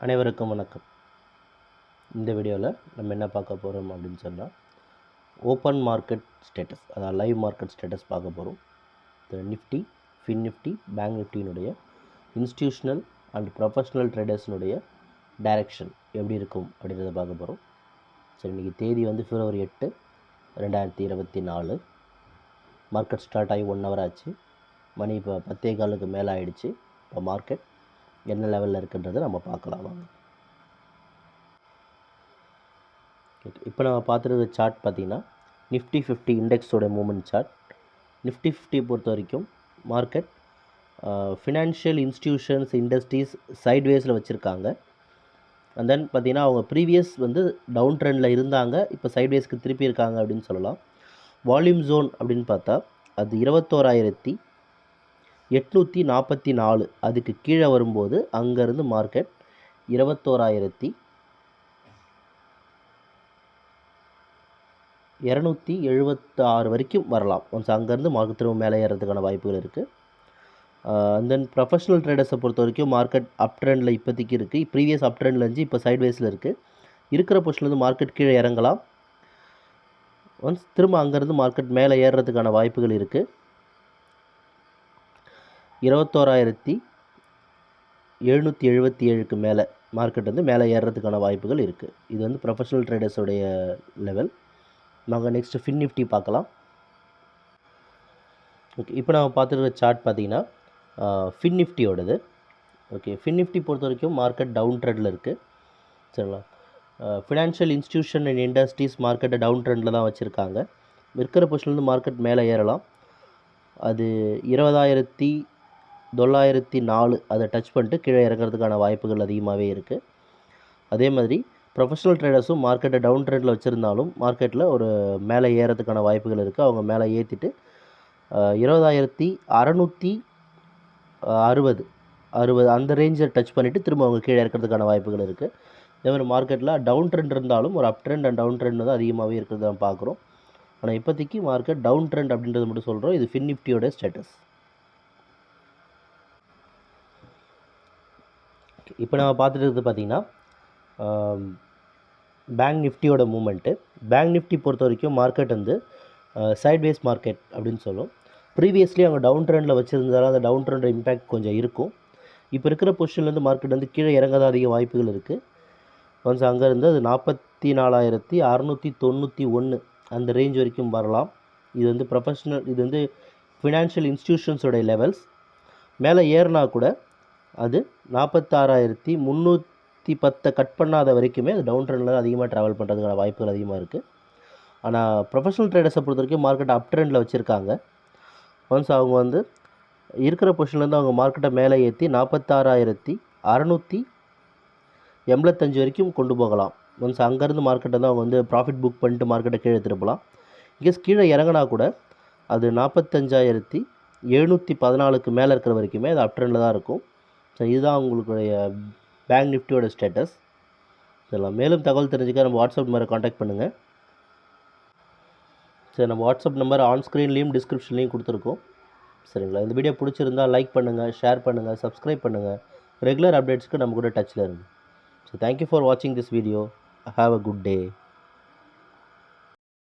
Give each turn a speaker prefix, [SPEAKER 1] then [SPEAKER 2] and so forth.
[SPEAKER 1] அனைவருக்கும் வணக்கம். இந்த வீடியோவில் நம்ம என்ன பார்க்க போகிறோம் அப்படின்னு சொன்னால், ஓப்பன் மார்க்கெட் ஸ்டேட்டஸ், அதாவது லைவ் மார்க்கெட் ஸ்டேட்டஸ் பார்க்க போகிறோம். நிஃப்டி, ஃபின் நிஃப்டி, பேங்க் நிஃப்டியினுடைய இன்ஸ்டிடியூஷனல் அண்ட் ப்ரொஃபஷ்னல் ட்ரேடர்ஸினுடைய டைரெக்ஷன் எப்படி இருக்கும் அப்படின்றத பார்க்க போகிறோம். சரி, இன்றைக்கி தேதி வந்து February 8, 2024. மார்க்கெட் ஸ்டார்ட் ஆகி 1 hour ஆச்சு. மணி இப்போ 10:15 மேலே ஆகிடுச்சு. இப்போ மார்க்கெட் என்ன லெவலில் இருக்குன்றதை நம்ம பார்க்கலாம் வாங்க. இப்போ நம்ம பார்த்துருக்க சார்ட் பார்த்திங்கன்னா நிஃப்டி 50 இண்டெக்ஸோட மூமெண்ட் சார்ட். நிஃப்டி 50 பொறுத்த வரைக்கும் மார்க்கெட் ஃபினான்ஷியல் இன்ஸ்டிடியூஷன்ஸ் இண்டஸ்ட்ரீஸ் சைட்வேஸில் வச்சுருக்காங்க. அண்ட் தென் பார்த்திங்கன்னா அவங்க ப்ரீவியஸ் வந்து டவுன் ட்ரெண்டில் இருந்தாங்க, இப்போ சைட்வேஸ்க்கு திருப்பி இருக்காங்க அப்படின்னு சொல்லலாம். வால்யூம் ஜோன் அப்படின்னு பார்த்தா அது 21,844. அதுக்கு கீழே வரும்போது அங்கேருந்து மார்க்கெட் 21,276 வரைக்கும் வரலாம். ஒன்ஸ் அங்கேருந்து மார்க்கெட் திரும்ப மேலே ஏறதுக்கான வாய்ப்புகள் இருக்குது. அண்ட் தென் ப்ரொஃபஷனல் ட்ரேடர்ஸை பொறுத்த வரைக்கும் மார்க்கெட் அப் ட்ரெண்டில் இப்போதைக்கு இருக்குது. ப்ரீவியஸ் அப் ட்ரெண்டில் இருந்துச்சு, இப்போ சைட்வேஸில் இருக்குது. இருக்கிற பொசிஷன்லேருந்து மார்க்கெட் கீழே இறங்கலாம். ஒன்ஸ் திரும்ப அங்கேருந்து மார்க்கெட் மேலே ஏறுறதுக்கான வாய்ப்புகள் இருக்குது. 21,777க்கு மேலே மார்க்கெட் வந்து மேலே ஏறுறதுக்கான வாய்ப்புகள் இருக்குது. இது வந்து ப்ரொஃபஷனல் ட்ரேடர்ஸோடைய லெவல். நாங்கள் நெக்ஸ்ட்டு ஃபின் நிஃப்டி பார்க்கலாம். ஓகே, இப்போ நம்ம பார்த்துருக்க சார்ட் பார்த்திங்கன்னா ஃபின் நிஃப்டியோடது. ஓகே, ஃபின் நிஃப்டி பொறுத்த வரைக்கும் மார்க்கெட் டவுன் ட்ரெண்டில் இருக்குது. சரிங்களா? ஃபினான்ஷியல் இன்ஸ்டிடியூஷன் அண்ட் இண்டஸ்ட்ரீஸ் மார்க்கெட்டை டவுன் ட்ரெண்டில் தான் வச்சுருக்காங்க. இருக்கிற பொசிஷன்லேருந்து மார்க்கெட் மேலே ஏறலாம். அது 20,904 அதை டச் பண்ணிட்டு கீழே இறங்கிறதுக்கான வாய்ப்புகள் அதிகமாகவே இருக்குது. அதே மாதிரி ப்ரொஃபஷனல் ட்ரேடர்ஸும் மார்க்கெட்டை டவுன் ட்ரெண்டில் வச்சுருந்தாலும் மார்க்கெட்டில் ஒரு மேலே ஏறதுக்கான வாய்ப்புகள் இருக்குது. அவங்க மேலே ஏற்றிட்டு 20,660 அந்த ரேஞ்சை டச் பண்ணிவிட்டு திரும்ப அவங்க கீழே இறக்கிறதுக்கான வாய்ப்புகள் இருக்குது. அதே மாதிரி மார்க்கெட்டில் டவுன் ட்ரெண்ட் இருந்தாலும் ஒரு up trend and down trend தான் அதிகமாகவே இருக்கிறத நம்ம பார்க்குறோம். ஆனால் இப்போதைக்கு மார்க்கெட் டவுன் ட்ரெண்ட் அப்படின்றது மட்டும் சொல்கிறோம். இது ஃபின் நிஃப்டியோட ஸ்டேட்டஸ். இப்போ நம்ம பார்த்துட்டு இருக்கிறது பார்த்திங்கன்னா பேங்க் நிஃப்டியோட மூமெண்ட்டு. பேங்க் நிஃப்டி பொறுத்த வரைக்கும் மார்க்கெட் வந்து சைட்வேஸ் மார்க்கெட் அப்படின்னு சொல்லும். ப்ரீவியஸ்லி அவங்க டவுன் ட்ரெண்டில் வச்சுருந்தாலும் அந்த டவுன் ட்ரெண்ட் இம்பேக்ட் கொஞ்சம் இருக்கும். இப்போ இருக்கிற பொசிஷன்லேருந்து மார்க்கெட் வந்து கீழே இறங்காத அதிக வாய்ப்புகள் இருக்குது. ஒன்ஸ் அங்கேருந்து அது 44,691 அந்த ரேஞ்ச் வரைக்கும் வரலாம். இது வந்து இது வந்து ஃபினான்ஷியல் இன்ஸ்டிடியூஷன்ஸோடைய லெவல்ஸ். மேலே ஏறினா கூட அது 46,310 கட் பண்ணாத வரைக்குமே அது டவுன் ட்ரெண்டில் அதிகமாக ட்ராவல் பண்ணுறதுக்கான வாய்ப்புகள் அதிகமாக இருக்குது. ஆனால் ப்ரொஃபஷனல் ட்ரேடர்ஸை பொறுத்த வரைக்கும் மார்க்கெட் அப் ட்ரெண்டில் வச்சுருக்காங்க. ஒன்ஸ் அவங்க வந்து இருக்கிற பொசிஷன்லேருந்து அவங்க மார்க்கெட்டை மேலே ஏற்றி 46,685 வரைக்கும் கொண்டு போகலாம். ஒன்ஸ் அங்கேருந்து மார்க்கெட்டை தான் அவங்க வந்து ப்ராஃபிட் புக் பண்ணிட்டு மார்க்கெட்டை கீழே திருப்பலாம். இங்கேஸ் கீழே இறங்கினா கூட அது 45,714க்கு மேலே இருக்கிற வரைக்குமே அது அப் ட்ரெண்டில் தான் இருக்கும். ஸோ இதுதான் உங்களுடைய பேங்க் நிஃப்டியோட ஸ்டேட்டஸ். இதெல்லாம் மேலும் தகவல் தெரிஞ்சுக்க நம்ம வாட்ஸ்அப் நம்பரை காண்டாக்ட் பண்ணுங்கள். சரி, நம்ம வாட்ஸ்அப் நம்பர் ஆன் ஸ்க்ரீன்லேயும் டிஸ்கிரிப்ஷன்லேயும் கொடுத்துருக்கோம். சரிங்களா? இந்த வீடியோ பிடிச்சிருந்தால் லைக் பண்ணுங்கள், ஷேர் பண்ணுங்கள், சப்ஸ்கிரைப் பண்ணுங்கள். ரெகுலர் அப்டேட்ஸ்க்கு நம்ம கூட டச்சில் இருங்க. ஸோ தேங்க்யூ ஃபார் வாட்சிங் this video. Have a good day.